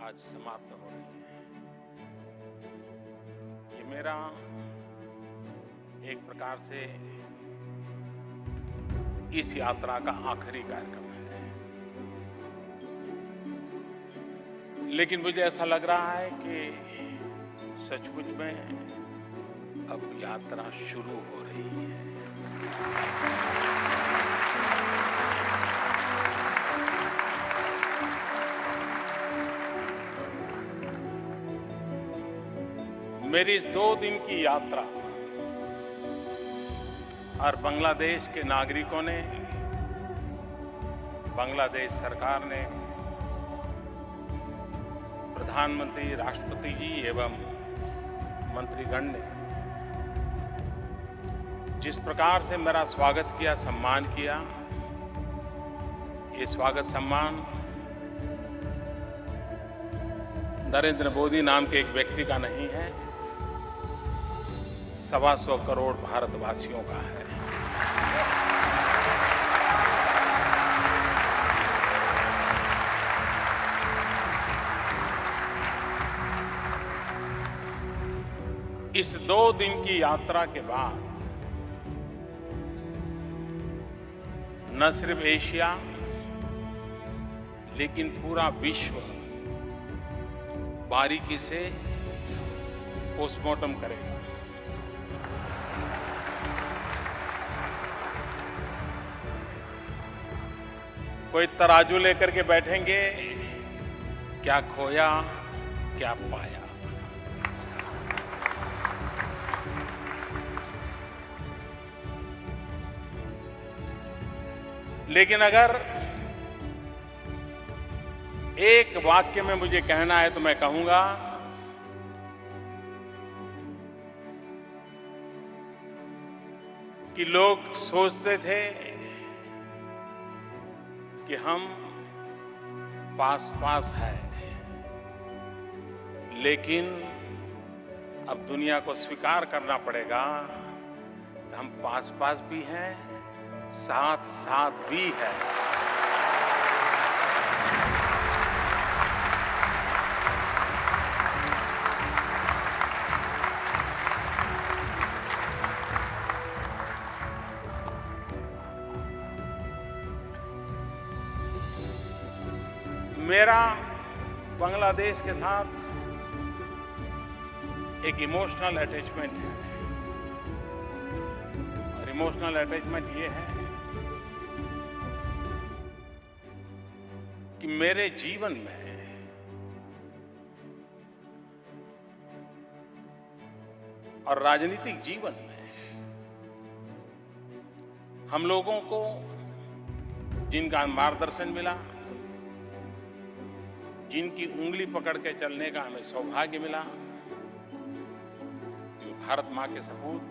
आज समाप्त हो रही है। ये मेरा एक प्रकार से इस यात्रा का आखिरी कार्यक्रम है, लेकिन मुझे ऐसा लग रहा है कि सचमुच में अब यात्रा शुरू हो रही है। मेरी इस 2 दिन की यात्रा और बांग्लादेश के नागरिकों ने, बांग्लादेश सरकार ने, प्रधानमंत्री, राष्ट्रपति जी एवं मंत्रीगण ने जिस प्रकार से मेरा स्वागत किया, सम्मान किया, ये स्वागत सम्मान नरेंद्र मोदी नाम के एक व्यक्ति का नहीं है, 125 करोड़ भारतवासियों का है। इस 2 दिन की यात्रा के बाद न सिर्फ एशिया लेकिन पूरा विश्व बारीकी से पोस्टमार्टम करेगा। कोई तराजू लेकर के बैठेंगे, क्या खोया क्या पाया। लेकिन अगर एक वाक्य में मुझे कहना है तो मैं कहूंगा कि लोग सोचते थे कि हम पास हैं, लेकिन अब दुनिया को स्वीकार करना पड़ेगा कि हम पास भी हैं, साथ भी है। मेरा बांग्लादेश के साथ एक इमोशनल अटैचमेंट है, और इमोशनल अटैचमेंट ये है कि मेरे जीवन में और राजनीतिक जीवन में हम लोगों को जिनका मार्गदर्शन मिला, जिनकी उंगली पकड़ के चलने का हमें सौभाग्य मिला, भारत मां के सपूत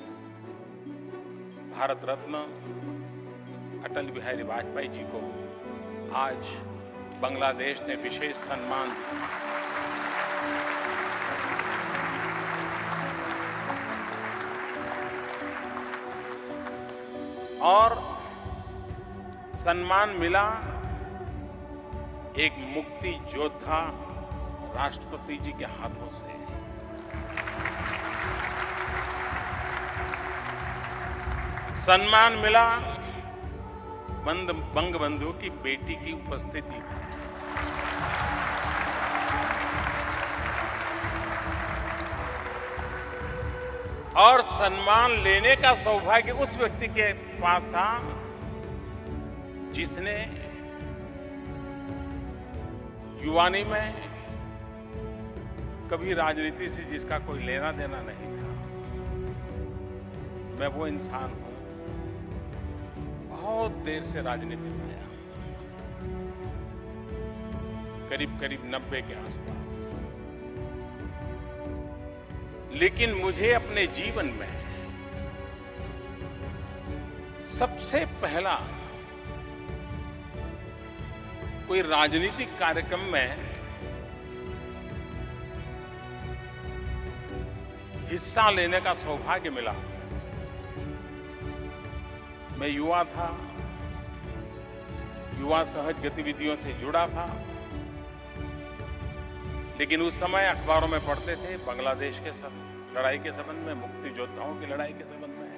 भारत रत्न अटल बिहारी वाजपेयी जी को आज बांग्लादेश ने विशेष सम्मान दिया। और सम्मान मिला एक मुक्ति योद्धा राष्ट्रपति जी के हाथों से। सम्मान मिला बंगबंधु की बेटी की उपस्थिति में। और सम्मान लेने का सौभाग्य उस व्यक्ति के पास था जिसने युवानी में कभी राजनीति से जिसका कोई लेना देना नहीं था। मैं वो इंसान हूं, बहुत देर से राजनीति में आया, करीब 90 के आसपास। लेकिन मुझे अपने जीवन में सबसे पहला कोई राजनीतिक कार्यक्रम में हिस्सा लेने का सौभाग्य मिला। मैं युवा था, युवा सहज गतिविधियों से जुड़ा था, लेकिन उस समय अखबारों में पढ़ते थे बांग्लादेश के लड़ाई के संबंध में, मुक्ति योद्धाओं की लड़ाई के संबंध में,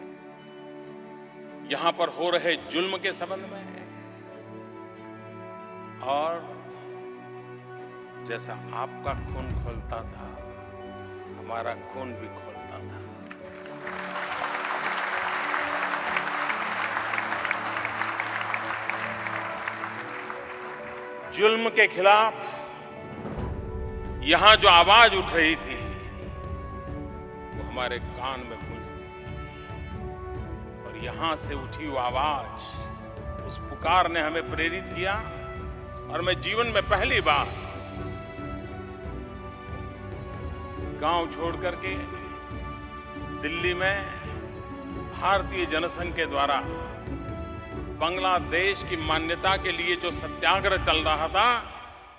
यहां पर हो रहे जुल्म के संबंध में, और जैसा आपका खून खौलता था, हमारा खून भी खौलता था। जुल्म के खिलाफ यहां जो आवाज उठ रही थी वो हमारे कान में गूंजती थी, और यहां से उठी वो आवाज, उस पुकार ने हमें प्रेरित किया। और मैं जीवन में पहली बार गांव छोड़ करके दिल्ली में भारतीय जनसंघ के द्वारा बांग्लादेश की मान्यता के लिए जो सत्याग्रह चल रहा था,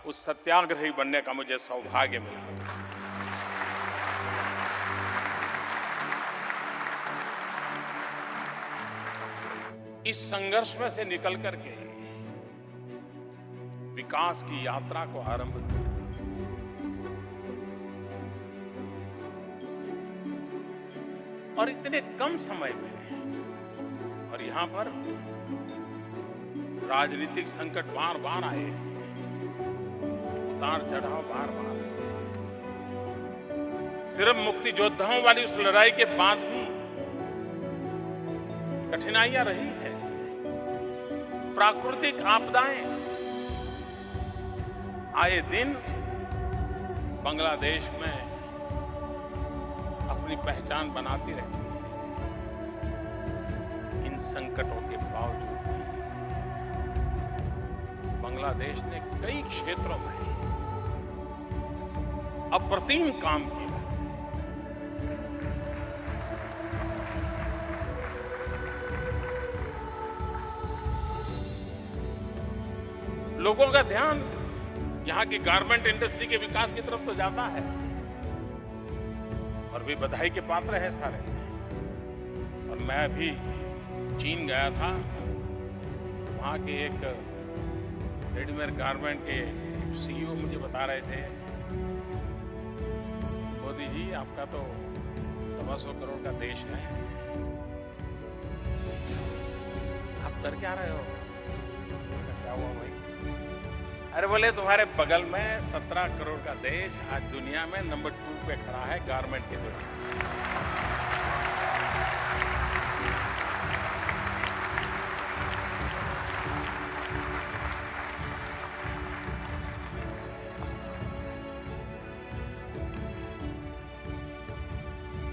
उस सत्याग्रही बनने का मुझे सौभाग्य मिला। इस संघर्ष में से निकल करके विकास की यात्रा को आरंभ किया। और इतने कम समय में, और यहां पर राजनीतिक संकट बार बार आए, उतार चढ़ाव बार बार, सिर्फ मुक्ति योद्धाओं वाली उस लड़ाई के बाद भी कठिनाइयां रही है, प्राकृतिक आपदाएं आए दिन बांग्लादेश में अपनी पहचान बनाती रहती है। इन संकटों के बावजूद बांग्लादेश ने कई क्षेत्रों में अप्रतिम काम किया। लोगों का ध्यान यहां की गारमेंट इंडस्ट्री के विकास की तरफ तो जाता है, और भी बधाई के पात्र हैं सारे। और मैं भी चीन गया था, वहां के एक रेडीमेड गारमेंट के सीईओ मुझे बता रहे थे, मोदी जी आपका तो 125 करोड़ का देश है, आप कर क्या रहे हो? क्या हुआ भाई? अरे बोले तुम्हारे बगल में 17 करोड़ का देश आज दुनिया में नंबर 2 पे खड़ा है गारमेंट के द्वारा।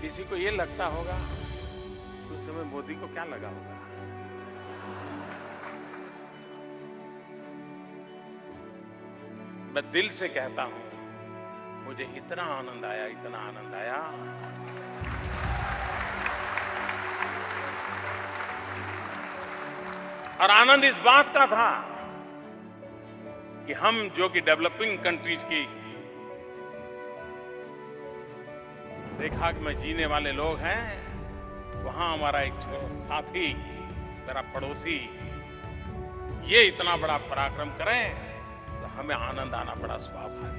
किसी को ये लगता होगा तो उस समय मोदी को क्या लगा होगा? मैं दिल से कहता हूं, मुझे इतना आनंद आया, इतना आनंद आया। और आनंद इस बात का था कि हम जो कि डेवलपिंग कंट्रीज की रेखा में जीने वाले लोग हैं, वहां हमारा एक साथी, मेरा पड़ोसी, ये इतना बड़ा पराक्रम करें, हमें आनंद आना बड़ा स्वाभाविक है।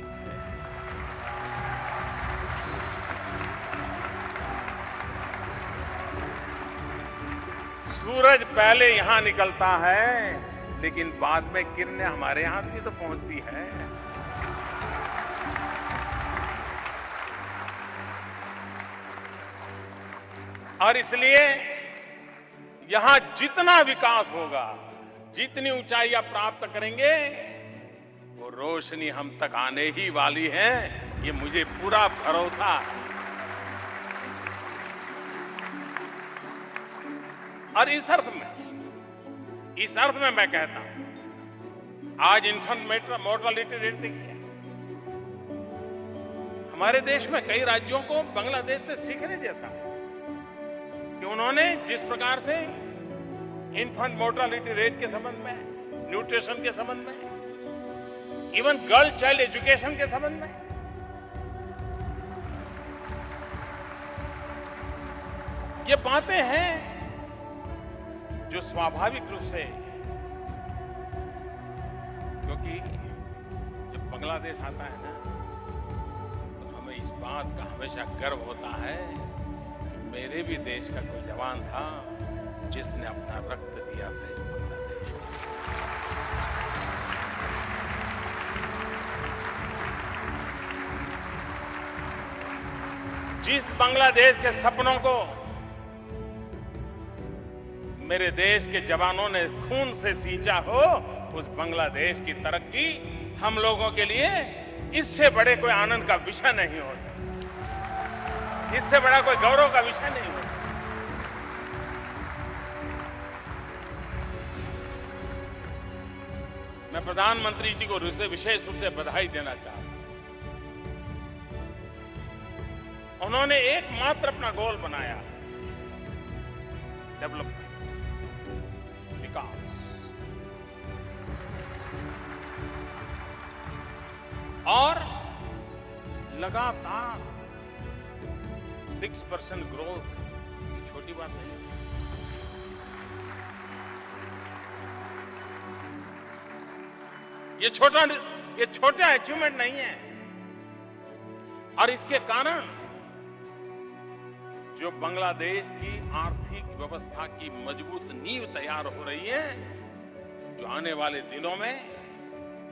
सूरज पहले यहां निकलता है, लेकिन बाद में किरणें हमारे यहां भी तो पहुंचती है। और इसलिए यहां जितना विकास होगा, जितनी ऊंचाइयां प्राप्त करेंगे, वो रोशनी हम तक आने ही वाली है, ये मुझे पूरा भरोसा है। और इस अर्थ में मैं कहता हूं, आज इन्फेंट मोर्टेलिटी रेट देखिए, हमारे देश में कई राज्यों को बांग्लादेश से सीखने जैसा है कि उन्होंने जिस प्रकार से इन्फेंट मोर्टेलिटी रेट के संबंध में, न्यूट्रिशन के संबंध में, इवन गर्ल चाइल्ड एजुकेशन के संबंध में, ये बातें हैं जो स्वाभाविक रूप से, क्योंकि जब बांग्लादेश आता है ना, बात का हमेशा गर्व होता है कि मेरे भी देश का कोई जवान था जिसने अपना रक्त दिया था इस बांग्लादेश में। जिस बांग्लादेश के सपनों को मेरे देश के जवानों ने खून से सींचा हो, उस बांग्लादेश की तरक्की हम लोगों के लिए इससे बड़े कोई आनंद का विषय नहीं होता, इससे बड़ा कोई गौरव का विषय नहीं होता। मैं प्रधानमंत्री जी को विशेष रूप से बधाई देना चाहता हूं। उन्होंने एकमात्र अपना गोल बनाया, डेवलपमेंट, विकास। और लगातार 6% ग्रोथ, छोटी बात नहीं। ये छोटा अचीवमेंट नहीं है। और इसके कारण जो बांग्लादेश की आर्थिक व्यवस्था की मजबूत नींव तैयार हो रही है, जो आने वाले दिनों में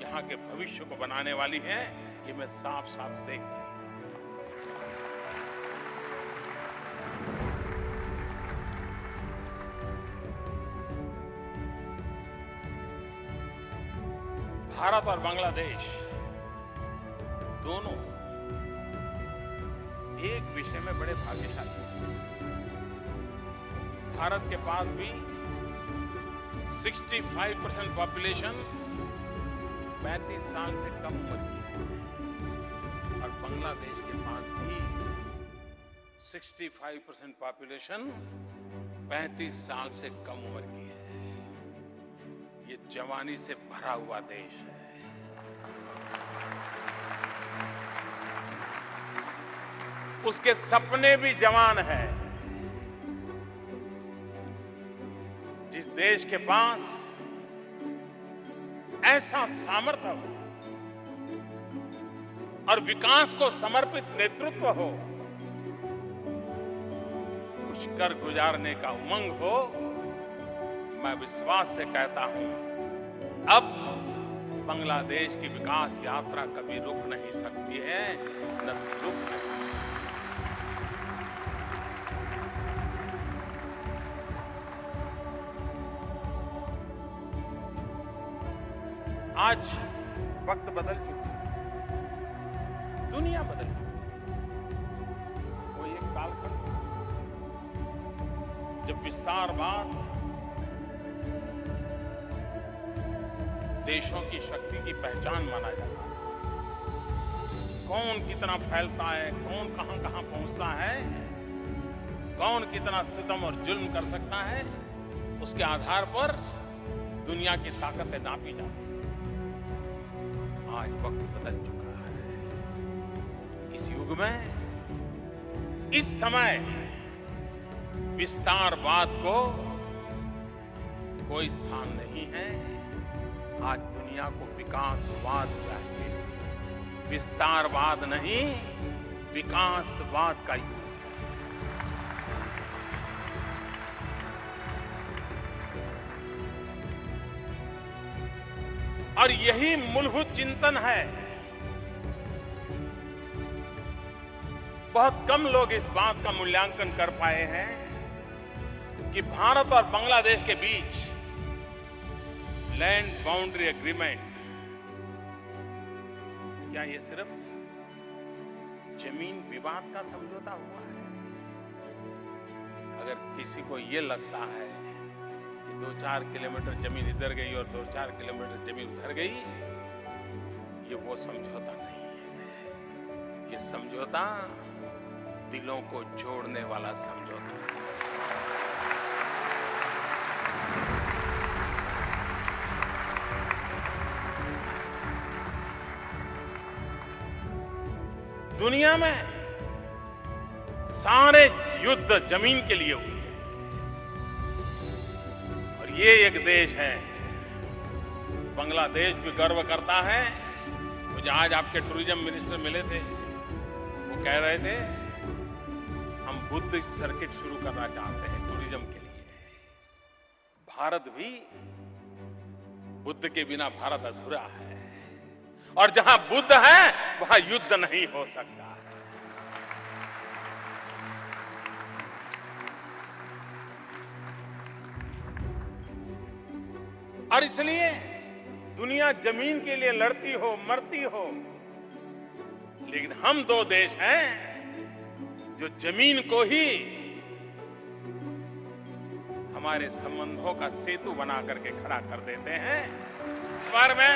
यहां के भविष्य को बनाने वाली है, ये मैं साफ साफ देख सकता हूं। भारत और बांग्लादेश दोनों एक विषय में बड़े भाग्यशाली हैं। भारत के पास भी 65% पॉपुलेशन 35 साल से कम उम्र की है, और बांग्लादेश के पास भी 65% पॉपुलेशन 35 साल से कम उम्र की है। ये जवानी से भरा हुआ देश है। उसके सपने भी जवान हैं। जिस देश के पास ऐसा सामर्थ्य हो और विकास को समर्पित नेतृत्व हो, कुछ कर गुजारने का उमंग हो, मैं विश्वास से कहता हूं, अब बांग्लादेश की विकास यात्रा कभी रुक नहीं सकती है, न रुक नहीं। आज वक्त बदल चुका है, दुनिया बदल चुकी है। वो एक कालखंड जब विस्तारवाद देशों की शक्ति की पहचान माना जाता है। कौन कितना फैलता है, कौन कहां कहां पहुंचता है, कौन कितना सितम और जुल्म कर सकता है, उसके आधार पर दुनिया की ताकतें नापी जाती हैं। आज वक्त बदल चुका है। इस युग में, इस समय विस्तारवाद को कोई स्थान नहीं है। आज दुनिया को विकासवाद चाहिए, विस्तारवाद नहीं, विकासवाद का युग। और यही मूलभूत चिंतन है। बहुत कम लोग इस बात का मूल्यांकन कर पाए हैं कि भारत और बांग्लादेश के बीच लैंड बाउंड्री एग्रीमेंट, क्या ये सिर्फ जमीन विवाद का समझौता हुआ है? अगर किसी को ये लगता है कि 2-4 किलोमीटर जमीन इधर गई और 2-4 किलोमीटर जमीन उधर गई, ये वो समझौता नहीं है। ये समझौता दिलों को जोड़ने वाला समझौता है। दुनिया में सारे युद्ध जमीन के लिए हुए हैं, और ये एक देश है, बांग्लादेश भी गर्व करता है। मुझे आज आपके टूरिज्म मिनिस्टर मिले थे, वो कह रहे थे हम बुद्ध सर्किट शुरू करना चाहते हैं टूरिज्म के लिए। भारत भी बुद्ध के बिना भारत अधूरा है, और जहां बुद्ध है वहां युद्ध नहीं हो सकता। और इसलिए दुनिया जमीन के लिए लड़ती हो मरती हो, लेकिन हम दो देश हैं जो जमीन को ही हमारे संबंधों का सेतु बना करके खड़ा कर देते हैं। इस बार में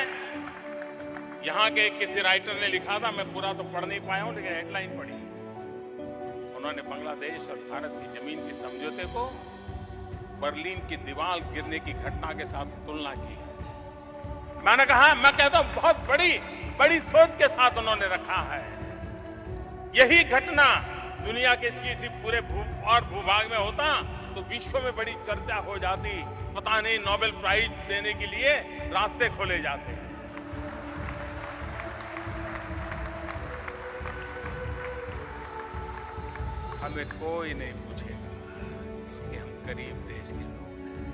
यहां के किसी राइटर ने लिखा था, मैं पूरा तो पढ़ नहीं पाया हूं लेकिन हेडलाइन पढ़ी। उन्होंने बांग्लादेश और भारत की जमीन की समझौते को बर्लिन की दीवार गिरने की घटना के साथ तुलना की। मैंने कहा, मैं कहता हूं बहुत बड़ी सोच के साथ उन्होंने रखा है। यही घटना दुनिया के किसी पूरे भूभाग में होता तो विश्व में बड़ी चर्चा हो जाती, पता नहीं नोबेल प्राइज देने के लिए रास्ते खोले जाते। हमें कोई नहीं पूछेगा कि हम गरीब देश के लोग हैं,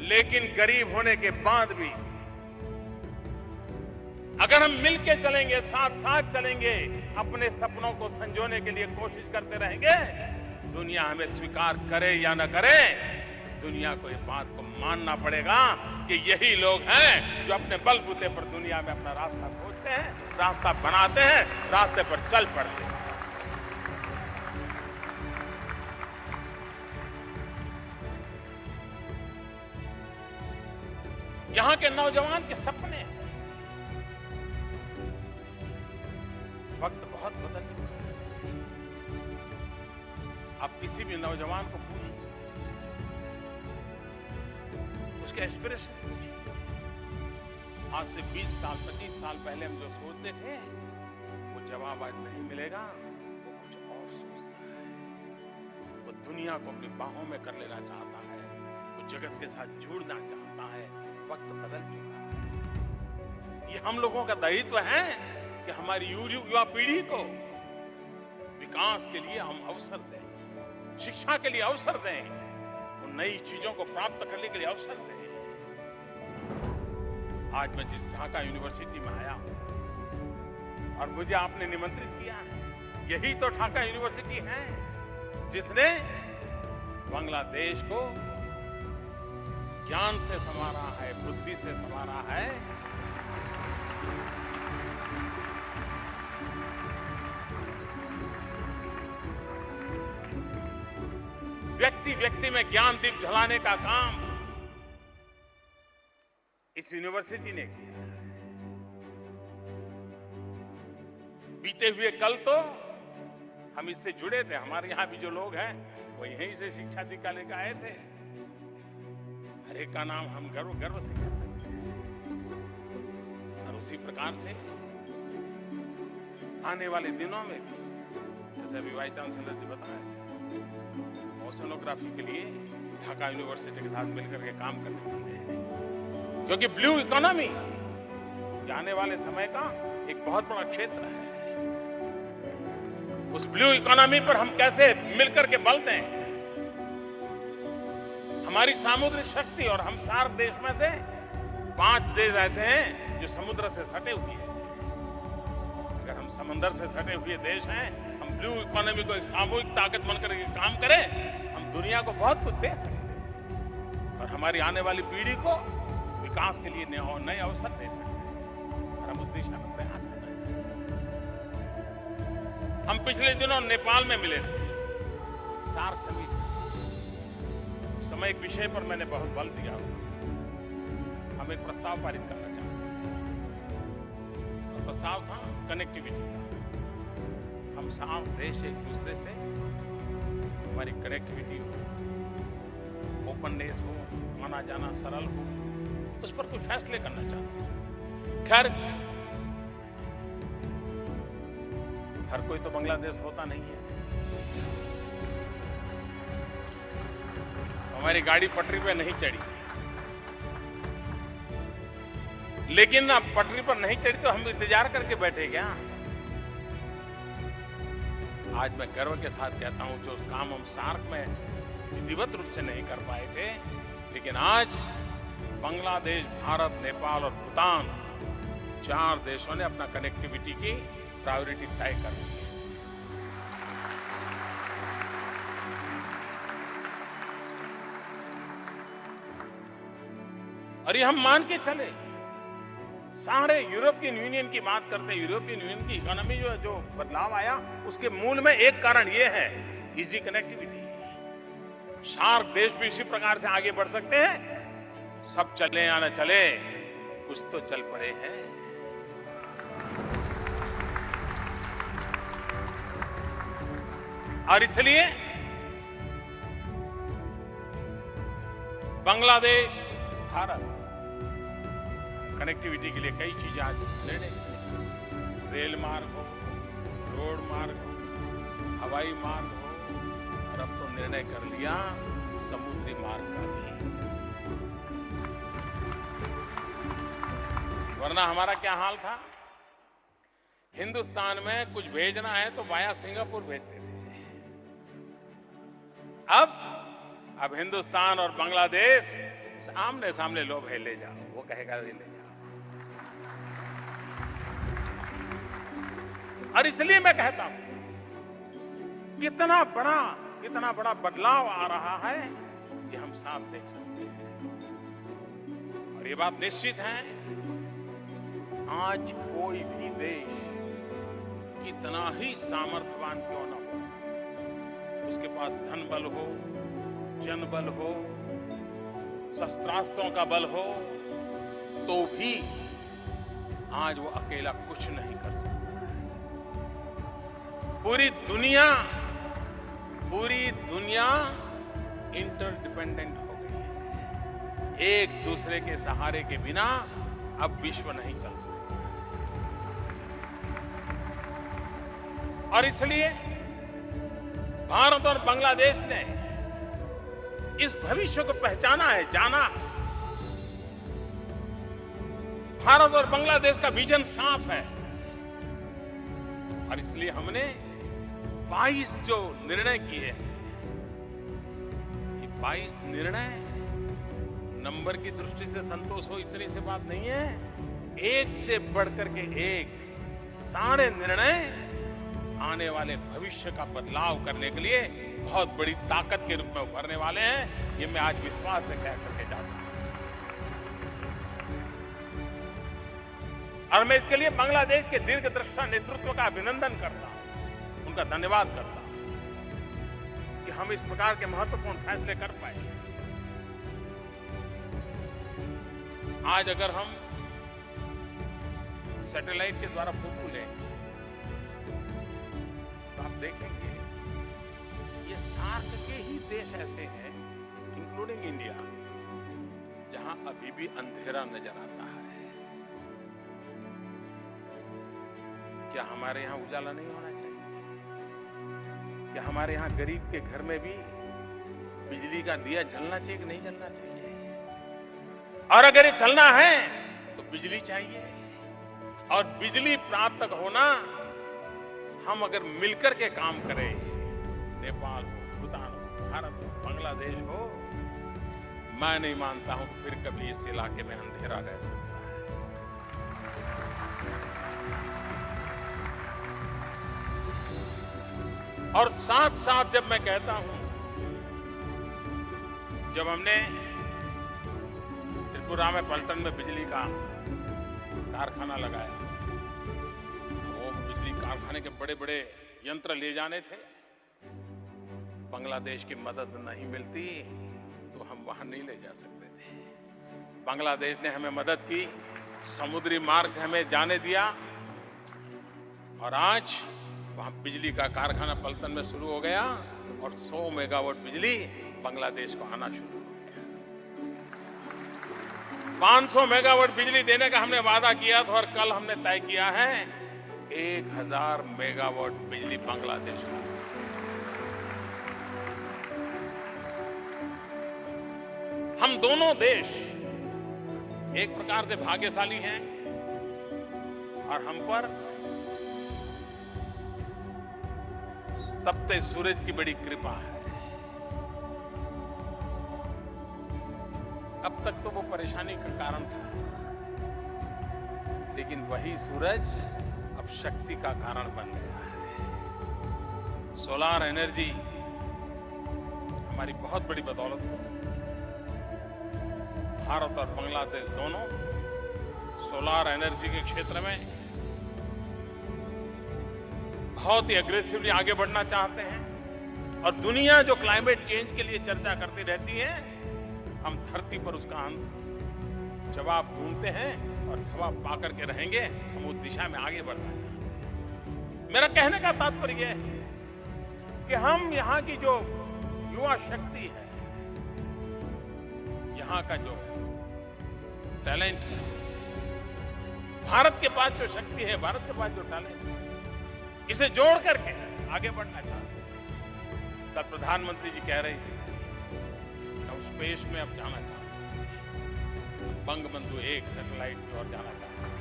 लेकिन गरीब होने के बाद भी अगर हम मिलके चलेंगे, साथ साथ चलेंगे, अपने सपनों को संजोने के लिए कोशिश करते रहेंगे, दुनिया हमें स्वीकार करे या न करे, दुनिया को इस बात को मानना पड़ेगा कि यही लोग हैं जो अपने बलबूते पर दुनिया में अपना रास्ता खोजते हैं, रास्ता बनाते हैं, रास्ते पर चल पड़ते हैं। यहां के नौजवान के सपने, वक्त बहुत बदल चुका है। आप किसी भी नौजवान को पूछिए, उसके एस्पिरेशन पूछिए। आज से 20 साल 25 साल पहले हम जो सोचते थे वो जवाब आज नहीं मिलेगा। वो कुछ और सोचता है, वो दुनिया को अपनी बाहों में कर लेना चाहता है, वो जगत के साथ जुड़ना चाहता है। वक्त बदल चुका है। ये हम लोगों का दायित्व है कि हमारी युवा पीढ़ी को विकास के लिए हम अवसर दें, शिक्षा के लिए अवसर दें, उन नई चीजों को प्राप्त करने के लिए अवसर दें। आज मैं जिस ढाका यूनिवर्सिटी में आया हूं और मुझे आपने निमंत्रित किया है, यही तो ढाका यूनिवर्सिटी है जिसने बांग्लादेश को ज्ञान से संवारा है, बुद्धि से संवारा है। व्यक्ति व्यक्ति में ज्ञान दीप जलाने का काम इस यूनिवर्सिटी ने किया। बीते हुए कल तो हम इससे जुड़े थे, हमारे यहां भी जो लोग हैं वो यहीं से शिक्षा दीक्षा लेकर आए थे। हर एक का नाम हम गर्व से कह सकते हैं। और उसी प्रकार से आने वाले दिनों में भी, जैसे अभी वाइस चांसलर जी बताए, ओशनोग्राफी के लिए ढाका यूनिवर्सिटी के साथ मिलकर के काम करने वाले हैं, क्योंकि ब्लू इकोनॉमी आने वाले समय का एक बहुत बड़ा क्षेत्र है। उस ब्लू इकोनॉमी पर हम कैसे मिलकर के बल दें। हमारी सामुद्रिक शक्ति, और हम 4 देश में से 5 देश ऐसे हैं जो समुद्र से सटे हुए हैं। अगर हम समंदर से सटे हुए देश हैं, हम ब्लू इकोनॉमी को एक सामूहिक ताकत बनकर के काम करें, हम दुनिया को बहुत कुछ दे सकते हैं और हमारी आने वाली पीढ़ी को विकास के लिए नए अवसर दे सकते हैं। और हम उस दिशा में प्रयास करना चाहिए। हम पिछले दिनों नेपाल में मिले थे, सार्क समिति। समय एक विषय पर मैंने बहुत बल दिया, हम एक प्रस्ताव पारित करना चाहते हैं। और प्रस्ताव था कनेक्टिविटी का। हम 7 देश एक दूसरे से हमारी कनेक्टिविटी हो, ओपननेस हो, आना जाना सरल हो, उस पर कुछ फैसले करना चाहते हैं। खैर, हर कोई तो बांग्लादेश होता नहीं है। हमारी गाड़ी पटरी पे नहीं चढ़ी, लेकिन अब पटरी पर नहीं चढ़ी तो हम इंतजार करके बैठे क्या? आज मैं गर्व के साथ कहता हूं, जो काम हम सार्क में विधिवत रूप से नहीं कर पाए थे, लेकिन आज बांग्लादेश, भारत, नेपाल और भूटान 4 देशों ने अपना कनेक्टिविटी की प्रायोरिटी तय कर दी है। और ये हम मान के चले, सारे यूरोपियन यूनियन की बात करते हैं, यूरोपियन यूनियन की इकोनॉमी जो बदलाव आया, उसके मूल में एक कारण ये है, इजी कनेक्टिविटी। सार्क देश भी इसी प्रकार से आगे बढ़ सकते हैं। सब चले या न चले, कुछ तो चल पड़े हैं। और इसलिए बांग्लादेश, भारत कनेक्टिविटी के लिए कई चीजें आज निर्णय, रेल मार्ग हो, रोड मार्ग हो, हवाई मार्ग हो, और अब तो निर्णय कर लिया समुद्री मार्ग का भी। वरना हमारा क्या हाल था, हिंदुस्तान में कुछ भेजना है तो वाया सिंगापुर भेजते थे। अब हिंदुस्तान और बांग्लादेश आमने सामने, लो भाई ले जाओ, वो कहेगा ले जाओ। और इसलिए मैं कहता हूं, कितना बड़ा बदलाव आ रहा है, ये हम साफ देख सकते हैं। और ये बात निश्चित है, आज कोई भी देश कितना ही सामर्थ्यवान क्यों न हो, उसके पास धन बल हो, जनबल हो, शस्त्रास्त्रों का बल हो, तो भी आज वो अकेला कुछ नहीं कर सकता है। पूरी दुनिया इंटरडिपेंडेंट हो गई है। एक दूसरे के सहारे के बिना अब विश्व नहीं चल सकता। और इसलिए भारत और बांग्लादेश ने इस भविष्य को पहचाना है, जाना। भारत और बांग्लादेश का विजन साफ है, और इसलिए हमने 22 जो निर्णय किए हैं, ये 22 निर्णय नंबर की दृष्टि से संतोष हो इतनी सी बात नहीं है। एक से बढ़कर के एक सारे निर्णय आने वाले भविष्य का बदलाव करने के लिए बहुत बड़ी ताकत के रूप में उभरने वाले हैं। ये मैं आज विश्वास से कह करके जाता हूं। और मैं इसके लिए बांग्लादेश के दीर्घदृष्टा नेतृत्व का अभिनंदन करता हूं, उनका धन्यवाद करता हूं कि हम इस प्रकार के महत्वपूर्ण फैसले कर पाए। आज अगर हम सैटेलाइट के द्वारा फोटो लें तो आप देखेंगे ये सार्क के ही देश ऐसे हैं, इंक्लूडिंग इंडिया, जहां अभी भी अंधेरा नजर आता है। क्या हमारे यहां उजाला नहीं होना चाहिए? क्या हमारे यहां गरीब के घर में भी बिजली का दिया जलना चाहिए कि नहीं जलना चाहिए? और अगर ये चलना है तो बिजली चाहिए, और बिजली प्राप्त होना हम अगर मिलकर के काम करें, नेपाल हो, भूटान हो, भारत हो, बांग्लादेश हो, मैं नहीं मानता हूं कि फिर कभी इस इलाके में अंधेरा रह सकता है। और साथ साथ जब मैं कहता हूं, जब हमने त्रिपुरा में पलटन में बिजली का कारखाना लगाया, वो बिजली कारखाने के बड़े बड़े यंत्र ले जाने थे, बांग्लादेश की मदद नहीं मिलती तो हम वहां नहीं ले जा सकते थे। बांग्लादेश ने हमें मदद की, समुद्री मार्ग से हमें जाने दिया, और आज वहां बिजली का कारखाना पलटन में शुरू हो गया, और 100 मेगावाट बिजली बांग्लादेश को आना शुरू हो गया। 500 मेगावाट बिजली देने का हमने वादा किया था, और कल हमने तय किया है 1000 मेगावाट बिजली बांग्लादेश को। हम दोनों देश एक प्रकार से भाग्यशाली हैं, और हम पर तपते सूरज की बड़ी कृपा है। अब तक तो वो परेशानी का कारण था, लेकिन वही सूरज अब शक्ति का कारण बन गया है। सोलार एनर्जी हमारी बहुत बड़ी बदौलत हो सकती है। भारत और बांग्लादेश दोनों सोलार एनर्जी के क्षेत्र में बहुत ही एग्रेसिवली आगे बढ़ना चाहते हैं, और दुनिया जो क्लाइमेट चेंज के लिए चर्चा करती रहती है, हम धरती पर उसका जवाब ढूंढते हैं और जवाब पाकर के रहेंगे। हम उस दिशा में आगे बढ़ना चाहते हैं। मेरा कहने का तात्पर्य है कि हम यहाँ की जो युवा शक्ति है, यहाँ का जो टैलेंट है, भारत के पास जो शक्ति है, भारत के पास जो टैलेंट है, इसे जोड़ करके आगे बढ़ना चाहते हैं। कल प्रधानमंत्री जी कह रहे थे हम स्पेस में अब जाना चाहते हैं, बंगबंधु 1 सैटेलाइट की ओर जाना चाहते हैं।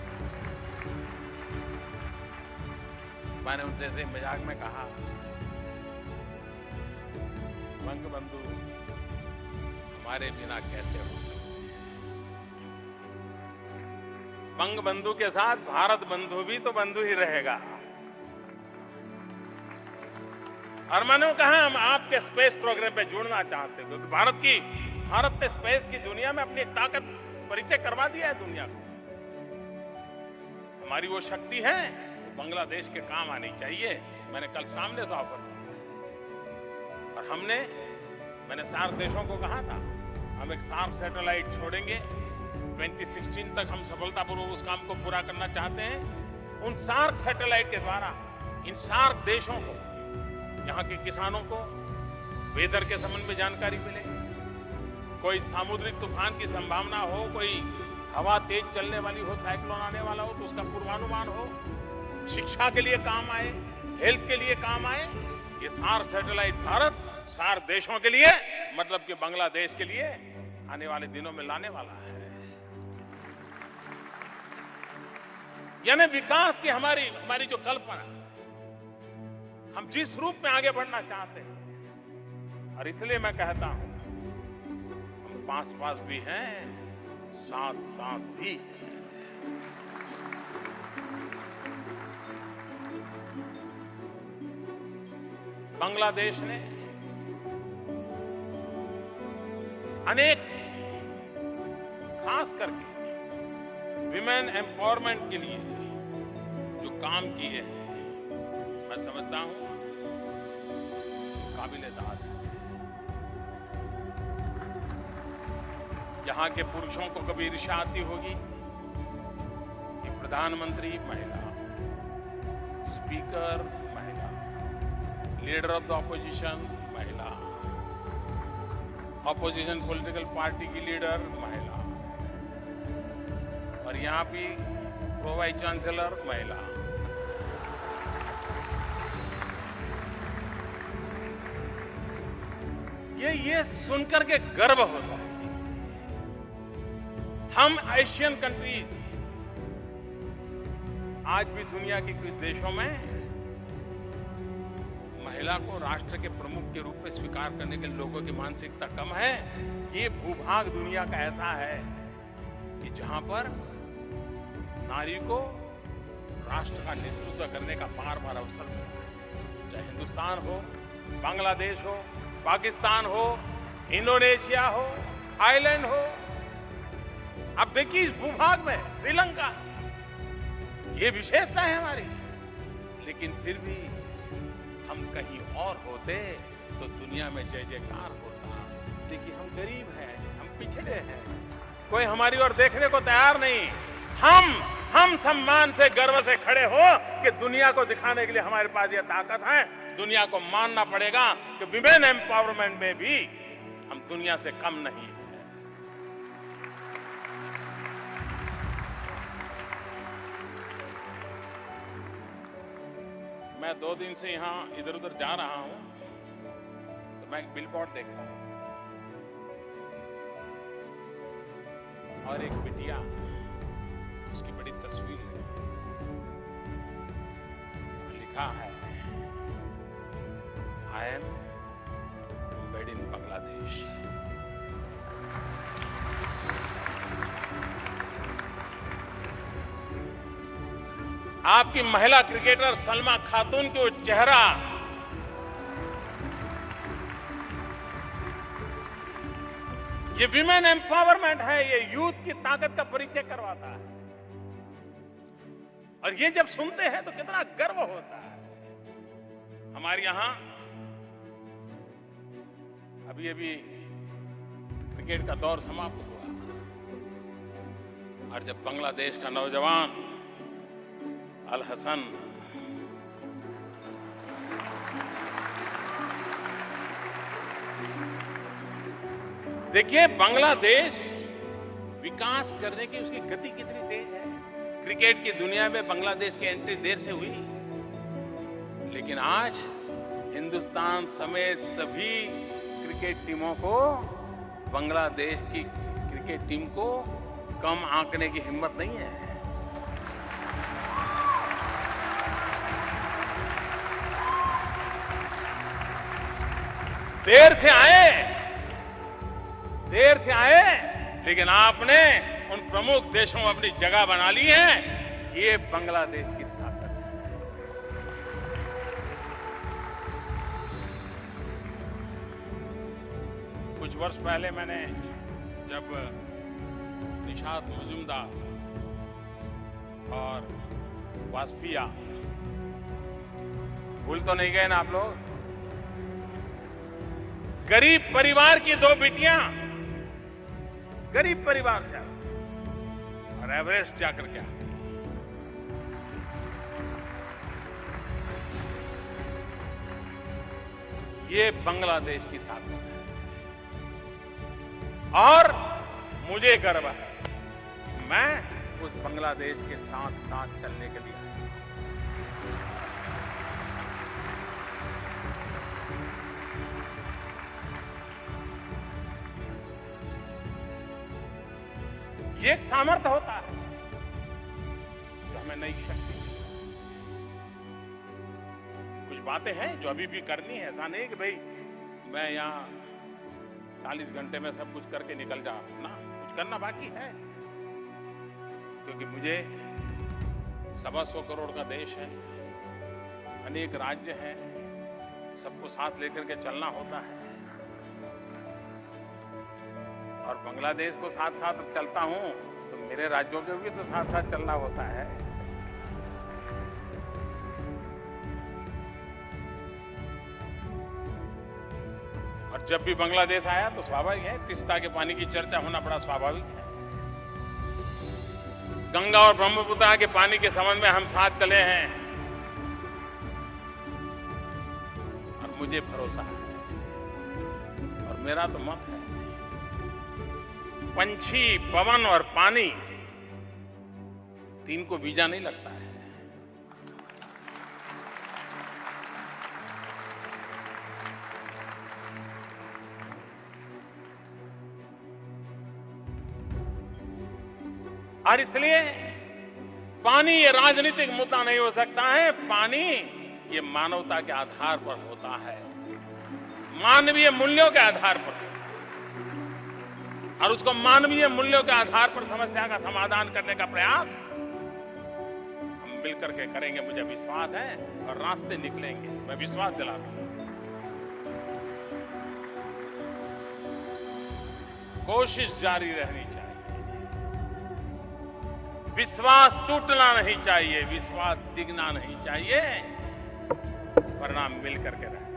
मैंने उनसे ऐसे मजाक में कहा, बंगबंधु हमारे बिना कैसे हो सकते, बंगबंधु के साथ भारत बंधु भी तो बंधु ही रहेगा। और मैंने कहा हम आपके स्पेस प्रोग्राम पे जुड़ना चाहते हैं, क्योंकि भारत ने स्पेस की दुनिया में अपनी ताकत परिचय करवा दिया है दुनिया को। हमारी वो शक्ति है, वो बांग्लादेश के काम आनी चाहिए। मैंने कल सामने से ऑफर किया, और मैंने सार्क देशों को कहा था हम एक सार्क सैटेलाइट छोड़ेंगे। 2016 तक हम सफलतापूर्वक उस काम को पूरा करना चाहते हैं। उन सार्क सैटेलाइट के द्वारा इन सार्क देशों को, यहाँ के किसानों को वेदर के संबंध में जानकारी मिले, कोई सामुद्रिक तूफान की संभावना हो, कोई हवा तेज चलने वाली हो, साइक्लोन आने वाला हो, तो उसका पूर्वानुमान हो, शिक्षा के लिए काम आए, हेल्थ के लिए काम आए। ये सार्क सैटेलाइट भारत सार्क देशों के लिए, मतलब कि बांग्लादेश के लिए आने वाले दिनों में लाने वाला है। यानी विकास की हमारी जो कल्पना, हम जिस रूप में आगे बढ़ना चाहते हैं, और इसलिए मैं कहता हूं हम पास भी हैं, साथ भी हैं। बांग्लादेश ने अनेक, खास करके विमेन एम्पावरमेंट के लिए जो काम किए हैं, मैं समझता हूं काबिल-ए-तारीफ है। यहां के पुरुषों को कभी ईर्ष्या आती होगी कि प्रधानमंत्री महिला, स्पीकर महिला, लीडर ऑफ द ऑपोजिशन महिला, ऑपोजिशन पॉलिटिकल पार्टी की लीडर महिला, और यहां भी प्रो वाइस चांसलर महिला। ये सुनकर के गर्व होता है। हम एशियन कंट्रीज आज भी दुनिया के कुछ देशों में महिला को राष्ट्र के प्रमुख के रूप में स्वीकार करने के लोगों की मानसिकता कम है। ये भूभाग दुनिया का ऐसा है कि जहां पर नारी को राष्ट्र का नेतृत्व करने का बार अवसर मिलता है। चाहे हिंदुस्तान हो, बांग्लादेश हो, पाकिस्तान हो, इंडोनेशिया हो, थाईलैंड हो, अब देखिए इस भूभाग में श्रीलंका, ये विशेषता है हमारी। लेकिन फिर भी हम कहीं और होते तो दुनिया में जय जयकार होता। देखिए हम गरीब हैं, हम पिछड़े हैं, कोई हमारी ओर देखने को तैयार नहीं। हम सम्मान से, गर्व से खड़े हो कि दुनिया को दिखाने के लिए हमारे पास ये ताकत है। दुनिया को मानना पड़ेगा कि विमेन एम्पावरमेंट में भी हम दुनिया से कम नहीं हैं। मैं 2 दिन से यहां इधर उधर जा रहा हूं तो मैं एक बिलबोर्ड देख रहा हूं, और एक बिटिया, उसकी बड़ी तस्वीर है, लिखा है I am made in Bangladesh. आपकी महिला क्रिकेटर सलमा खातून के वो चेहरा, ये विमेन एम्पावरमेंट है, ये यूथ की ताकत का परिचय करवाता है। और ये जब सुनते हैं तो कितना गर्व होता है। हमारे यहां अभी अभी क्रिकेट का दौर समाप्त हुआ और जब बांग्लादेश का नौजवान अल हसन देखिए, बांग्लादेश विकास करने की उसकी गति कितनी तेज है। क्रिकेट की दुनिया में बांग्लादेश की एंट्री देर से हुई, लेकिन आज हिंदुस्तान समेत सभी क्रिकेट टीमों को बांग्लादेश की क्रिकेट टीम को कम आंकने की हिम्मत नहीं है। देर से आए, लेकिन आपने उन प्रमुख देशों में अपनी जगह बना ली है। ये बांग्लादेश की ताकत है। कुछ वर्ष पहले मैंने जब निशात मजूमदार और वाजपेयी, भूल तो नहीं गए ना आप लोग? गरीब परिवार की दो बेटियां, गरीब परिवार से और एवरेस्ट जाकर के ये बांग्लादेश की ताकत है। और मुझे गर्व है, मैं उस बांग्लादेश के साथ साथ चलने के लिए ये एक सामर्थ्य होता है जो हमें नई शक्ति देता है। कुछ बातें हैं जो अभी भी करनी है। ऐसा नहीं कि भाई मैं यहां 40 घंटे में सब कुछ करके निकल जा ना, कुछ करना बाकी है। क्योंकि मुझे 125 करोड़ का देश है, अनेक राज्य हैं, सबको साथ लेकर के चलना होता है। और बांग्लादेश को साथ साथ चलता हूं तो मेरे राज्यों के भी तो साथ साथ चलना होता है। और जब भी बांग्लादेश आया तो स्वाभाविक है, तीस्ता के पानी की चर्चा होना बड़ा स्वाभाविक है। गंगा और ब्रह्मपुत्र के पानी के संबंध में हम साथ चले हैं और मुझे भरोसा है और मेरा तो मत है, पंछी, पवन और पानी, तीन को वीजा नहीं लगता है। और इसलिए पानी ये राजनीतिक मुद्दा नहीं हो सकता है। पानी ये मानवता के आधार पर होता है, मानवीय मूल्यों के आधार पर। और उसको मानवीय मूल्यों के आधार पर समस्या का समाधान करने का प्रयास हम मिलकर के करेंगे, मुझे विश्वास है, और रास्ते निकलेंगे, मैं विश्वास दिलाता हूं। कोशिश जारी रहनी चाहिए, विश्वास टूटना नहीं चाहिए, विश्वास डिगना नहीं चाहिए, परिणाम मिलकर के रहता है।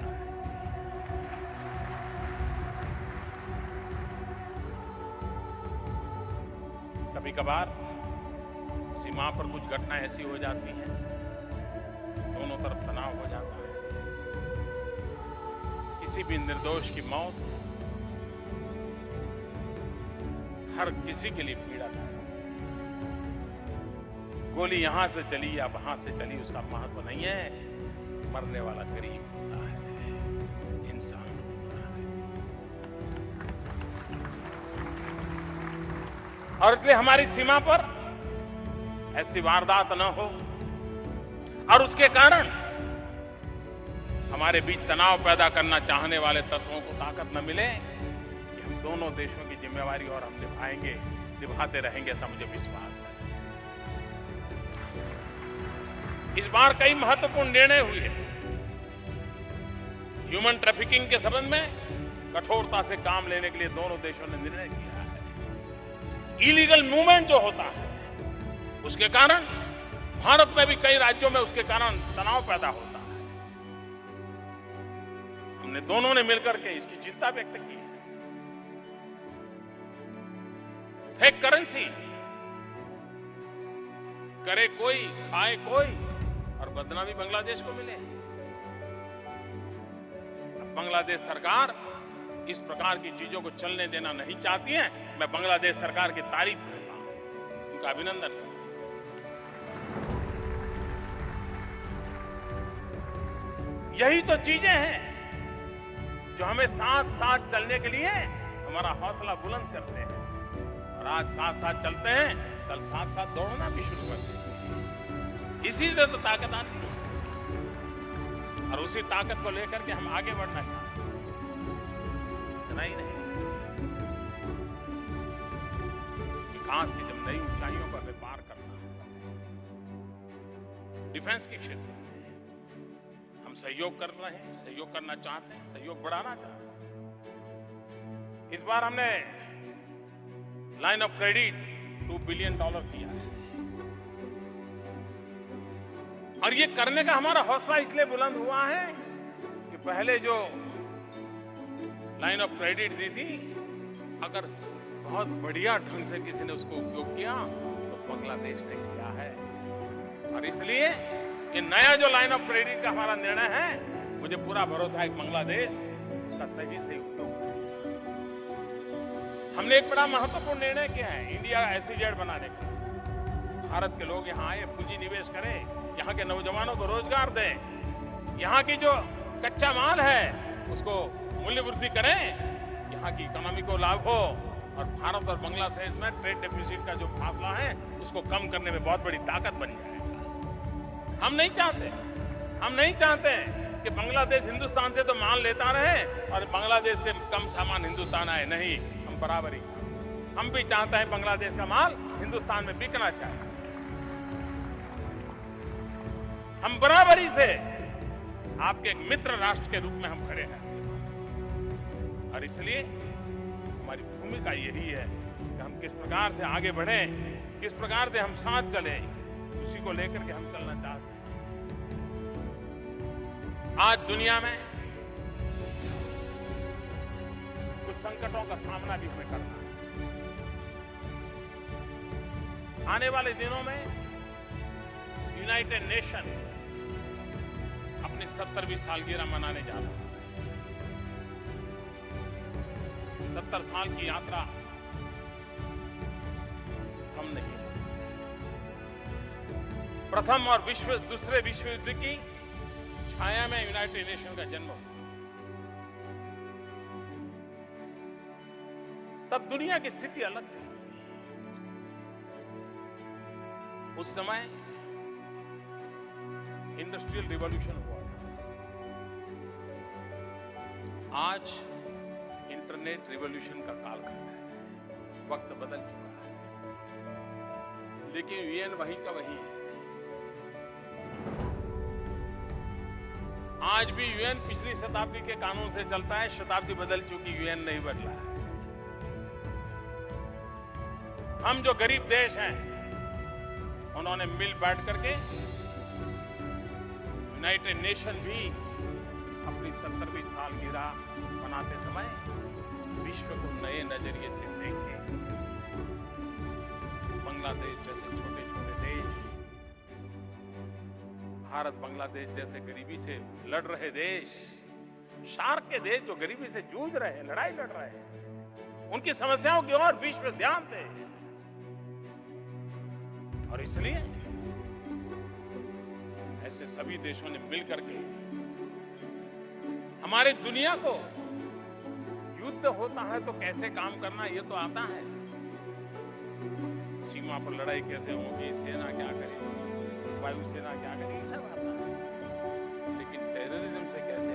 कभी कभार सीमा पर कुछ घटना ऐसी हो जाती है, दोनों तरफ तनाव हो जाता है, किसी भी निर्दोष की मौत हर किसी के लिए पीड़ा है। गोली यहां से चली या वहां से चली उसका महत्व नहीं है, मरने वाला गरीब होता है, इंसान होता है। और इसलिए हमारी सीमा पर ऐसी वारदात न हो, और उसके कारण हमारे बीच तनाव पैदा करना चाहने वाले तत्वों को ताकत न मिले, कि हम दोनों देशों की जिम्मेवारी और हम निभाएंगे, निभाते रहेंगे, ऐसा मुझे विश्वास है। इस बार कई महत्वपूर्ण निर्णय हुए। ह्यूमन ट्रैफिकिंग के संबंध में कठोरता से काम लेने के लिए दोनों देशों ने निर्णय किया है। इलीगल मूवमेंट जो होता है, उसके कारण भारत में भी कई राज्यों में उसके कारण तनाव पैदा होता है। हमने दोनों ने मिलकर के इसकी चिंता व्यक्त की है। फेक करेंसी करे कोई, खाए कोई, और बदनामी बांग्लादेश को मिले। अब बांग्लादेश सरकार इस प्रकार की चीजों को चलने देना नहीं चाहती है। मैं बांग्लादेश सरकार की तारीफ करता हूं, उनका अभिनंदन करता हूं। यही तो चीजें हैं जो हमें साथ साथ चलने के लिए हमारा हौसला बुलंद करते हैं। और आज साथ साथ चलते हैं, कल साथ साथ दौड़ना भी शुरू करते हैं। इसी से तो ताकत आती है, और उसी ताकत को लेकर के हम आगे बढ़ना चाहते हैं। इतना ही नहीं, विकास की जब नई ऊंचाइयों पर हमें पार करना है, डिफेंस के क्षेत्र में हम सहयोग कर रहे हैं, सहयोग करना चाहते हैं, सहयोग बढ़ाना चाहते हैं। इस बार हमने लाइन ऑफ क्रेडिट $2 बिलियन किया है, और ये करने का हमारा हौसला इसलिए बुलंद हुआ है कि पहले जो लाइन ऑफ क्रेडिट दी थी, अगर बहुत बढ़िया ढंग से किसी ने उसको उपयोग किया तो बांग्लादेश ने किया है। और इसलिए ये नया जो लाइन ऑफ क्रेडिट का हमारा निर्णय है, मुझे पूरा भरोसा है कि बांग्लादेश उसका सही सही उपयोग करेगा। हमने एक बड़ा महत्वपूर्ण निर्णय किया है, इंडिया SEZ बनाने का। भारत के लोग यहां आए, पूंजी निवेश करें, यहां के नौजवानों को रोजगार दें, यहां की जो कच्चा माल है उसको मूल्य वृद्धि करें, यहां की इकोनॉमी को लाभ हो, और भारत और बांग्लादेश में ट्रेड डेफिसिट का जो फासला है उसको कम करने में बहुत बड़ी ताकत बन जाएगा। हम नहीं चाहते कि बांग्लादेश हिंदुस्तान से तो माल लेता रहे और बांग्लादेश से कम सामान हिंदुस्तान आए। नहीं, हम बराबरी चाहते हैं। हम भी चाहते हैं बांग्लादेश का माल हिंदुस्तान में बिकना चाहिए। हम बराबरी से आपके एक मित्र राष्ट्र के रूप में हम खड़े हैं, और इसलिए हमारी भूमिका यही है कि हम किस प्रकार से आगे बढ़ें, किस प्रकार से हम साथ चलें, उसी को लेकर के हम चलना चाहते हैं। आज दुनिया में कुछ संकटों का सामना भी हमें करना है। आने वाले दिनों में यूनाइटेड नेशन अपनी 70वीं सालगिरह मनाने जा रहा है। 70 साल की यात्रा कम नहीं है। प्रथम और दूसरे विश्व युद्ध की छाया में यूनाइटेड नेशन का जन्म हुआ। तब दुनिया की स्थिति अलग थी। उस समय इंडस्ट्रियल रिवॉल्यूशन हुआ था। आज इंटरनेट रिवॉल्यूशन का कालखंड है, वक्त बदल चुका है, लेकिन यूएन वही का वही है। आज भी यूएन पिछली शताब्दी के कानून से चलता है। शताब्दी बदल चुकी, यूएन नहीं बदला है। हम जो गरीब देश हैं, उन्होंने मिल बैठ करके यूनाइटेड नेशन भी अपनी 70वीं सालगिरह मनाते समय विश्व को नए नजरिए से देखे। बांग्लादेश जैसे छोटे छोटे देश, भारत बांग्लादेश जैसे गरीबी से लड़ रहे देश, सार्क के देश जो गरीबी से जूझ रहे हैं, लड़ाई लड़ रहे हैं, उनकी समस्याओं की ओर विश्व ध्यान दे। और इसलिए ऐसे सभी देशों ने मिलकर के हमारे दुनिया को, युद्ध होता है तो कैसे काम करना ये तो आता है, सीमा पर लड़ाई कैसे होगी, सेना क्या करेगी, वायुसेना क्या करेगी, सब आता है। लेकिन टेररिज्म से कैसे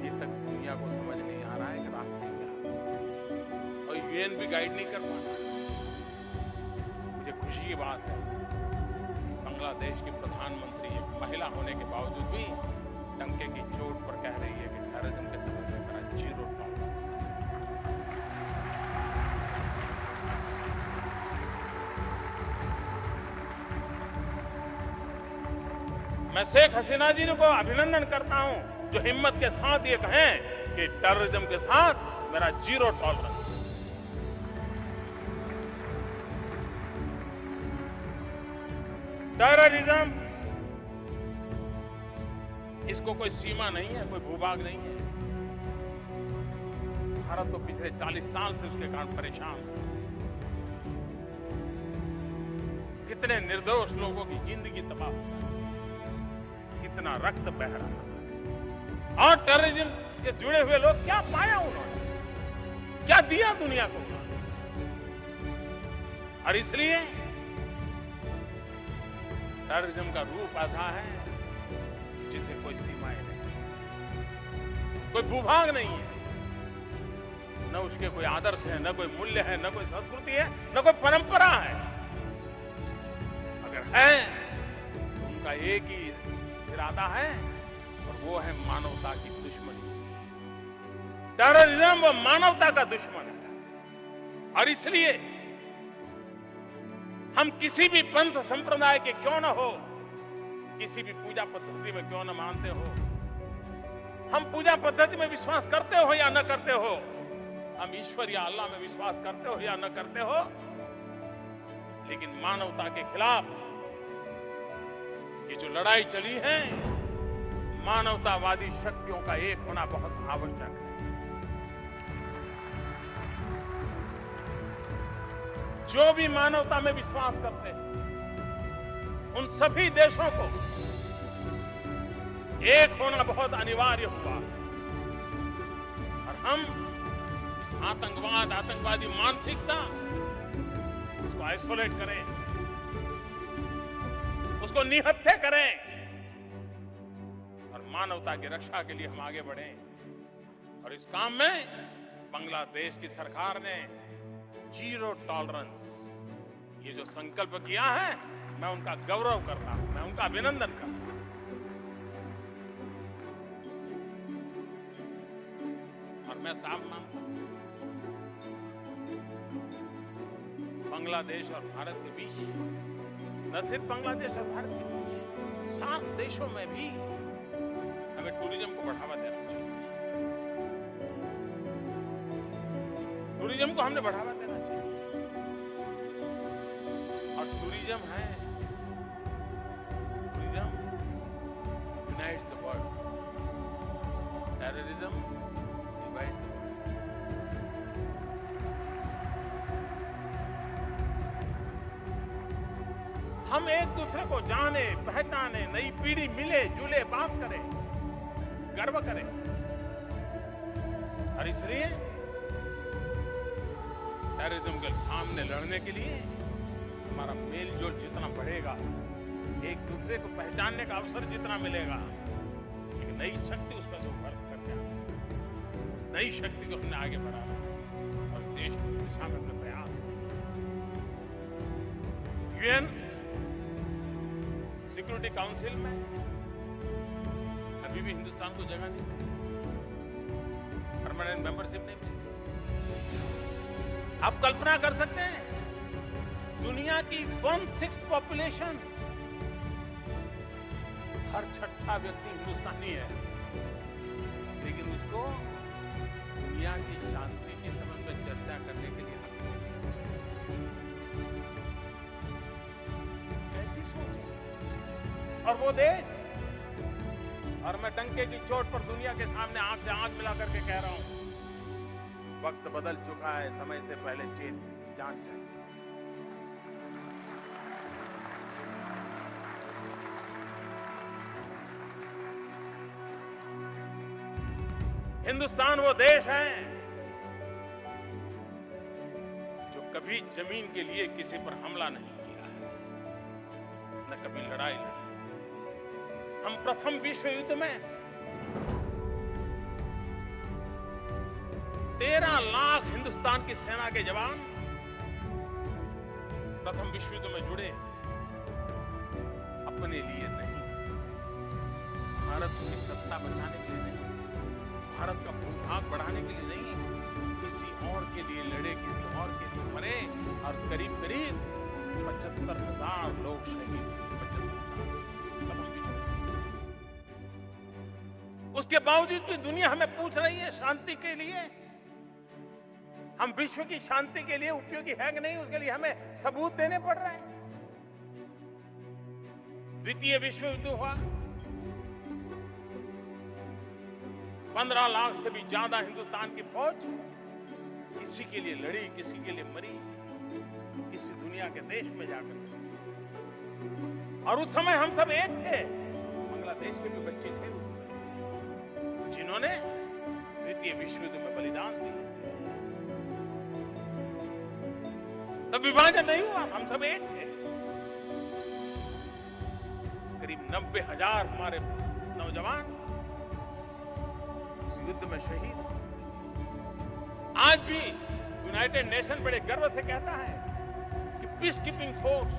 अभी तक दुनिया को समझ नहीं आ रहा है कि रास्ते क्या हैं। और यूएन भी गाइड नहीं कर पा रहा। मुझे खुशी की बात है, बांग्लादेश की प्रधानमंत्री एक महिला होने के बावजूद भी डंके की चोट पर कह रही है कि टेररिज्म के संबंध में मेरा जीरो टॉलरेंस है। मैं शेख हसीना जी को अभिनंदन करता हूं, जो हिम्मत के साथ ये कहें कि टेररिज्म के साथ मेरा जीरो टॉलरेंस है। टेररिज्म, इसको कोई सीमा नहीं है, कोई भूभाग नहीं है। भारत तो पिछले 40 साल से उसके कारण परेशान है। कितने निर्दोष लोगों की जिंदगी तबाह हो रही है, कितना रक्त बह रहा है। और टेररिज्म के जुड़े हुए लोग क्या पाया उन्होंने, क्या दिया दुनिया को उन्होंने। और इसलिए टेररिज्म का रूप ऐसा है जिसे कोई सीमाएं नहीं, कोई भूभाग नहीं है, न उसके कोई आदर्श है, न कोई मूल्य है, न कोई संस्कृति है, न कोई परंपरा है। अगर है तो उनका एक ही इरादा है, और वो है मानवता की दुश्मनी। टेररिज्म वो मानवता का दुश्मन है। और इसलिए हम किसी भी पंथ संप्रदाय के क्यों न हो, किसी भी पूजा पद्धति में क्यों न मानते हो, हम पूजा पद्धति में विश्वास करते हो या न करते हो, हम ईश्वर या अल्लाह में विश्वास करते हो या न करते हो, लेकिन मानवता के खिलाफ ये जो लड़ाई चली है, मानवतावादी शक्तियों का एक होना बहुत आवश्यक है। जो भी मानवता में विश्वास करते हैं, उन सभी देशों को एक होना बहुत अनिवार्य हुआ। और हम इस आतंकवाद, आतंकवादी मानसिकता, उसको आइसोलेट करें, उसको निहत्थे करें, और मानवता की रक्षा के लिए हम आगे बढ़ें। और इस काम में बांग्लादेश की सरकार ने जीरो टॉलरेंस ये जो संकल्प किया है, मैं उनका गौरव करता हूं, मैं उनका अभिनंदन करता हूं। और मैं साफ मानता हूं, बांग्लादेश और भारत के बीच, न सिर्फ बांग्लादेश और भारत के बीच, 7 देशों में भी हमें टूरिज्म को बढ़ावा देना चाहिए। टूरिज्म को हमने बढ़ावा देना चाहिए। और टूरिज्म है, tourism unites the world, terrorism divides the world. हम एक दूसरे को जाने, पहचाने, नई पीढ़ी मिले जुले, बात करें, गर्व करें। और इसलिए टेररिज्म के सामने लड़ने के लिए हमारा मेलजोल जितना बढ़ेगा, एक दूसरे को पहचानने का अवसर जितना मिलेगा, एक नई शक्ति उसमें से उभर करके आएगी। नई शक्ति को हमने आगे बढ़ाना और देश की दिशा में अपने प्रयास करना। यूएन सिक्योरिटी काउंसिल में अभी भी हिंदुस्तान को जगह नहीं मिली, परमानेंट मेंबरशिप नहीं मिली। आप कल्पना कर सकते हैं, दुनिया की 1/6 पॉपुलेशन, हर 6ठा व्यक्ति हिंदुस्तानी है, लेकिन उसको दुनिया की शांति के संबंध में चर्चा करने के लिए कैसी सोच है। और वो देश, और मैं डंके की चोट पर दुनिया के सामने आंख से आंख मिला करके कह रहा हूं, वक्त बदल चुका है, समय से पहले चेत जान जाए। हिंदुस्तान वो देश है जो कभी जमीन के लिए किसी पर हमला नहीं किया है, न कभी लड़ाई लड़ी। हम प्रथम विश्व युद्ध में 13 लाख हिंदुस्तान की सेना के जवान प्रथम विश्व युद्ध में जुड़े, अपने लिए नहीं, भारत की सत्ता बचाने के लिए नहीं, भारत का भूभाग बढ़ाने के लिए नहीं, किसी और के लिए लड़े, किसी और के लिए मरे और करीब करीब 75,000 लोग शहीद हुए। उसके बावजूद भी दुनिया हमें पूछ रही है शांति के लिए, हम विश्व की शांति के लिए उपयोगी है कि नहीं, उसके लिए हमें सबूत देने पड़ रहे हैं। द्वितीय विश्व युद्ध हुआ, 15 लाख से भी ज्यादा हिंदुस्तान की फौज किसी के लिए लड़ी, किसी के लिए मरी, किसी दुनिया के देश में जाकर। और उस समय हम सब एक थे, बांग्लादेश के भी बच्चे थे उस समय, जिन्होंने द्वितीय विश्व युद्ध में बलिदान दिया। तब विभाजन नहीं हुआ, हम सब एक थे। करीब 90,000 हमारे नौजवान उस युद्ध में शहीद। आज भी यूनाइटेड नेशन बड़े गर्व से कहता है कि पीस कीपिंग फोर्स,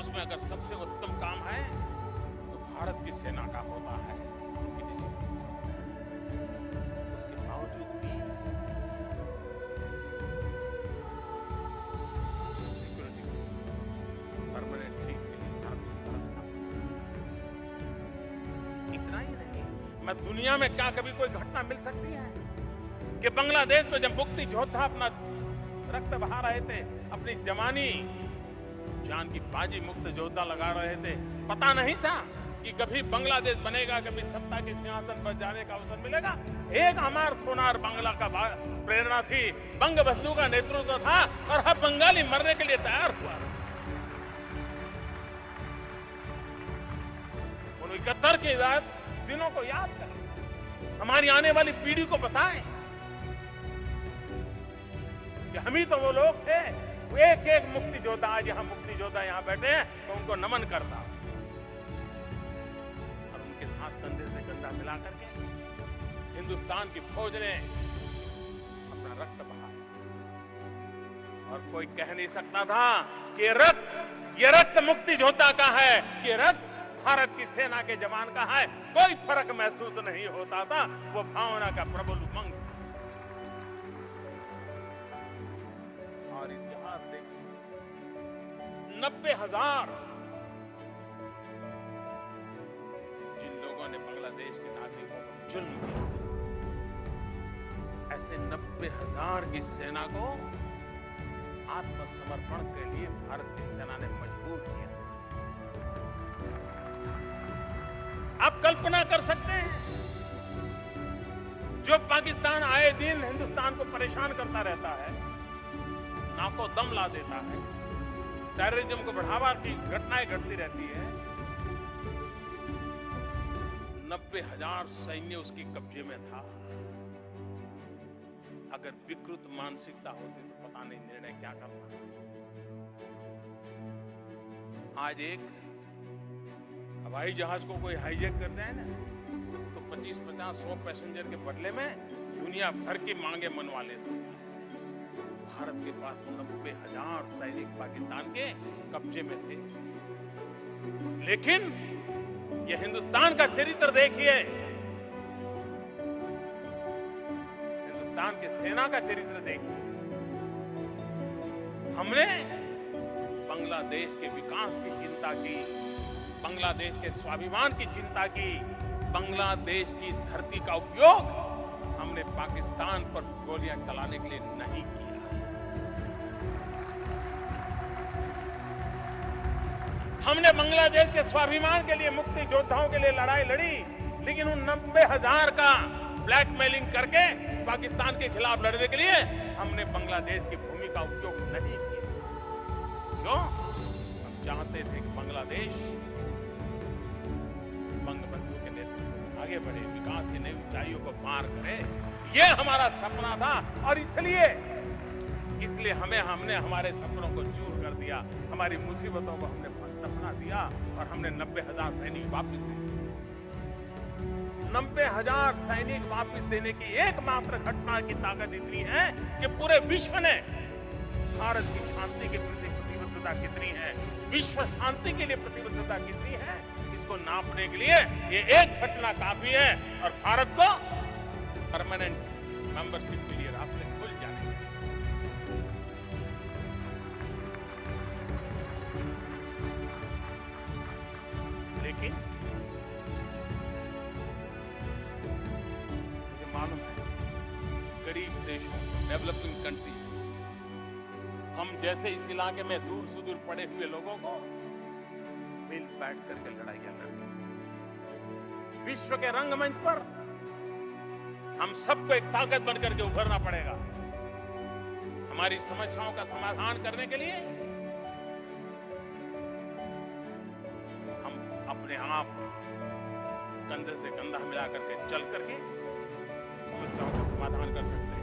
उसमें अगर सबसे उत्तम काम है तो भारत की सेना का होता है। उसके बावजूद भी सिक्योरिटी परमानेंट सीट के लिए भारत को तरसना। इतना ही नहीं, मैं दुनिया में क्या कभी कोई घटना मिल सकती है कि बांग्लादेश में जब मुक्ति योद्धा अपना रक्त बहा रहे थे, अपनी जवानी जान की बाजी मुक्त योद्धा लगा रहे थे, पता नहीं था कि कभी बांग्लादेश बनेगा, कभी सत्ता के सिंहासन पर जाने का अवसर मिलेगा। एक हमार सोनार बांग्ला का प्रेरणा थी, बंग बंधु का नेतृत्व था और हर बंगाली मरने के लिए तैयार हुआ। 71 के दिनों को याद करें, हमारी आने वाली पीढ़ी को बताएं कि हम ही तो वो लोग थे। एक एक मुक्ति योद्धा, आज यहां मुक्ति योद्धा यहां बैठे हैं तो उनको नमन करता, और उनके साथ कंधे से कंधा मिला करके हिंदुस्तान की फौज ने अपना रक्त बहाया। और कोई कह नहीं सकता था कि ये रक्त मुक्ति योद्धा का है, ये रक्त भारत की सेना के जवान का है। कोई फर्क महसूस नहीं होता था, वो भावना का प्रबल उमंग। और इतिहास देखिए, 90,000 जिन लोगों ने बांग्लादेश के नागरिकों को जुल्म किया, ऐसे 90,000 की सेना को आत्मसमर्पण के लिए भारत की सेना ने मजबूर किया। आप कल्पना कर सकते हैं, जो पाकिस्तान आए दिन हिंदुस्तान को परेशान करता रहता है, नाको दम ला देता है, टेररिज्म को बढ़ावा की घटनाएं घटती रहती है, 90,000 सैन्य उसके कब्जे में था। अगर विकृत मानसिकता होती तो पता नहीं निर्णय क्या करना। आज एक हवाई जहाज को कोई हाईजैक करते हैं ना, तो 25, 50, 100 पैसेंजर के बदले में दुनिया भर की मांगे मनवा ले सकते हैं। भारत के पास 90,000 सैनिक पाकिस्तान के कब्जे में थे। लेकिन ये हिंदुस्तान का चरित्र देखिए, हिंदुस्तान की सेना का चरित्र देखिए। हमने बांग्लादेश के विकास की चिंता की, बांग्लादेश के स्वाभिमान की चिंता की, बांग्लादेश की धरती का उपयोग हमने पाकिस्तान पर गोलियां चलाने के लिए नहीं किया। हमने बांग्लादेश के स्वाभिमान के लिए, मुक्ति योद्धाओं के लिए लड़ाई लड़ी, लेकिन उन 90,000 का ब्लैकमेलिंग करके पाकिस्तान के खिलाफ लड़ने के लिए हमने बांग्लादेश की भूमि का उपयोग नहीं किया। क्यों? हम चाहते थे कि बांग्लादेश बंगबंधु के नेतृत्व में आगे बढ़े, विकास की नई ऊंचाइयों को पार करे। यह हमारा सपना था, और इसलिए हमने हमारे सपनों को चूर कर दिया, हमारी मुसीबतों को हमने दफना दिया और हमने 90,000 सैनिक वापस दिए। 90,000 सैनिक वापस देने की एकमात्र घटना की ताकत इतनी है कि पूरे विश्व ने भारत की शांति के प्रति प्रतिबद्धता कितनी है, विश्व शांति के लिए प्रतिबद्धता कितनी है, इसको नापने के लिए ये एक घटना काफी है और भारत को परमानेंट मेंबरशिप के लिए रास्ते खुल जाएंगे। लेकिन मुझे मालूम है गरीब देशों, डेवलपिंग कंट्रीज, हम जैसे इस इलाके में दूर सुदूर पड़े हुए लोगों को मिल बैठ करके लड़ाइयां लड़ते हैं। विश्व के रंगमंच पर हम सबको एक ताकत बनकर के उभरना पड़ेगा। हमारी समस्याओं का समाधान करने के लिए हम अपने आप कंधे से कंधा मिला करके चल करके समस्याओं का समाधान कर सकते हैं।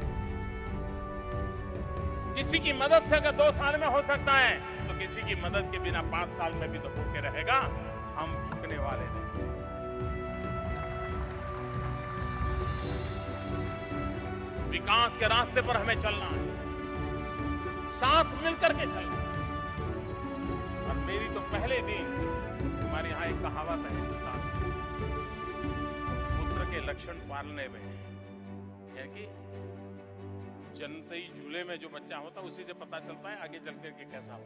किसी की मदद से अगर 2 साल में हो सकता है तो किसी की मदद के बिना 5 साल में भी तो होके रहेगा। हम झुकने वाले नहीं। विकास के रास्ते पर हमें चलना है, साथ मिलकर के चलना है। और मेरी तो पहले दिन हमारे यहां एक कहावत है हिंदुस्तान में, पुत्र के लक्षण पालने में, यानी कि जन्मते ही झूले में जो बच्चा होता है उसी से पता चलता है आगे चल करके कैसा होता है।